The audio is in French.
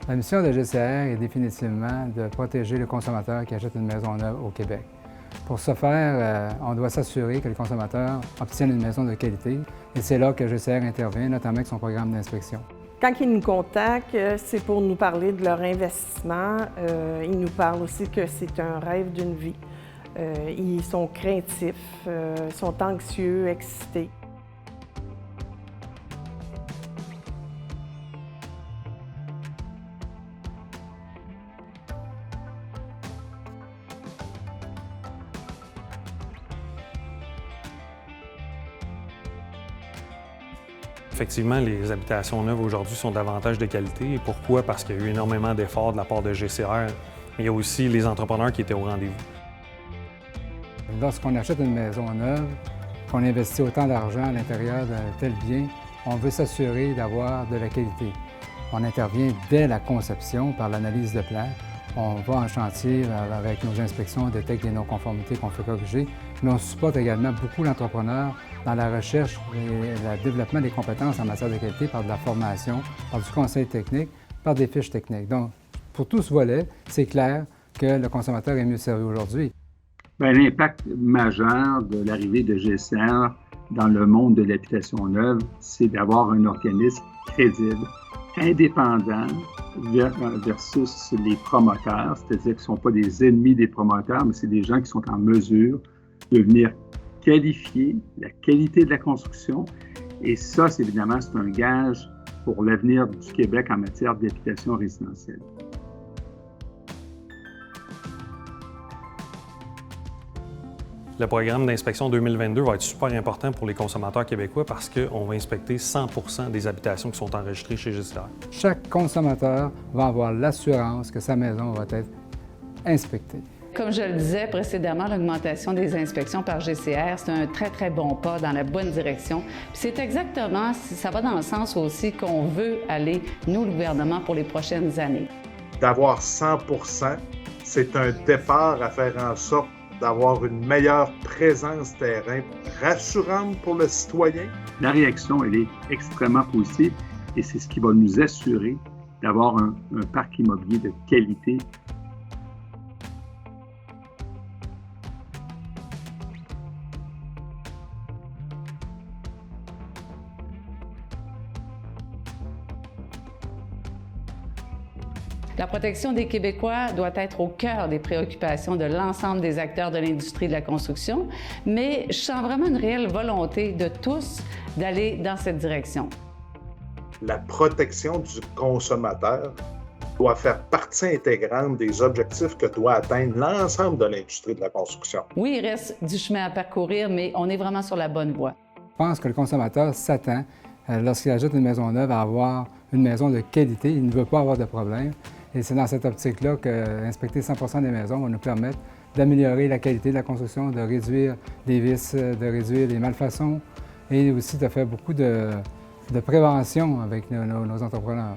La mission de GCR est définitivement de protéger le consommateur qui achète une maison neuve au Québec. Pour ce faire, on doit s'assurer que le consommateur obtienne une maison de qualité et c'est là que GCR intervient, notamment avec son programme d'inspection. Quand ils nous contactent, c'est pour nous parler de leur investissement. Ils nous parlent aussi que c'est un rêve d'une vie. Ils sont craintifs, sont anxieux, excités. Effectivement, les habitations neuves aujourd'hui sont davantage de qualité. Et pourquoi? Parce qu'il y a eu énormément d'efforts de la part de GCR, mais il y a aussi les entrepreneurs qui étaient au rendez-vous. Lorsqu'on achète une maison neuve, qu'on investit autant d'argent à l'intérieur d'un tel bien, on veut s'assurer d'avoir de la qualité. On intervient dès la conception par l'analyse de plan. On va en chantier avec nos inspections, on détecte des non-conformités qu'on fait corriger, mais on supporte également beaucoup l'entrepreneur dans la recherche et le développement des compétences en matière de qualité par de la formation, par du conseil technique, par des fiches techniques. Donc, pour tout ce volet, c'est clair que le consommateur est mieux servi aujourd'hui. Bien, l'impact majeur de l'arrivée de GCR dans le monde de l'habitation neuve, c'est d'avoir un organisme crédible, indépendant versus les promoteurs, c'est-à-dire qu'ils ne sont pas des ennemis des promoteurs, mais c'est des gens qui sont en mesure de venir qualifier la qualité de la construction. Et ça, c'est évidemment, c'est un gage pour l'avenir du Québec en matière d'habitation résidentielle. Le programme d'inspection 2022 va être super important pour les consommateurs québécois parce qu'on va inspecter 100% des habitations qui sont enregistrées chez GCR. Chaque consommateur va avoir l'assurance que sa maison va être inspectée. Comme je le disais précédemment, l'augmentation des inspections par GCR, c'est un très, très bon pas dans la bonne direction. Puis c'est exactement, ça va dans le sens aussi qu'on veut aller, nous, le gouvernement, pour les prochaines années. D'avoir 100%, c'est un départ à faire en sorte d'avoir une meilleure présence terrain rassurante pour le citoyen. La réaction, elle est extrêmement positive et c'est ce qui va nous assurer d'avoir un parc immobilier de qualité. La protection des Québécois doit être au cœur des préoccupations de l'ensemble des acteurs de l'industrie de la construction, mais je sens vraiment une réelle volonté de tous d'aller dans cette direction. La protection du consommateur doit faire partie intégrante des objectifs que doit atteindre l'ensemble de l'industrie de la construction. Oui, il reste du chemin à parcourir, mais on est vraiment sur la bonne voie. Je pense que le consommateur s'attend, lorsqu'il achète une maison neuve, à avoir une maison de qualité. Il ne veut pas avoir de problème. Et c'est dans cette optique-là qu'inspecter 100% des maisons va nous permettre d'améliorer la qualité de la construction, de réduire les vices, de réduire les malfaçons et aussi de faire beaucoup de prévention avec nos entrepreneurs.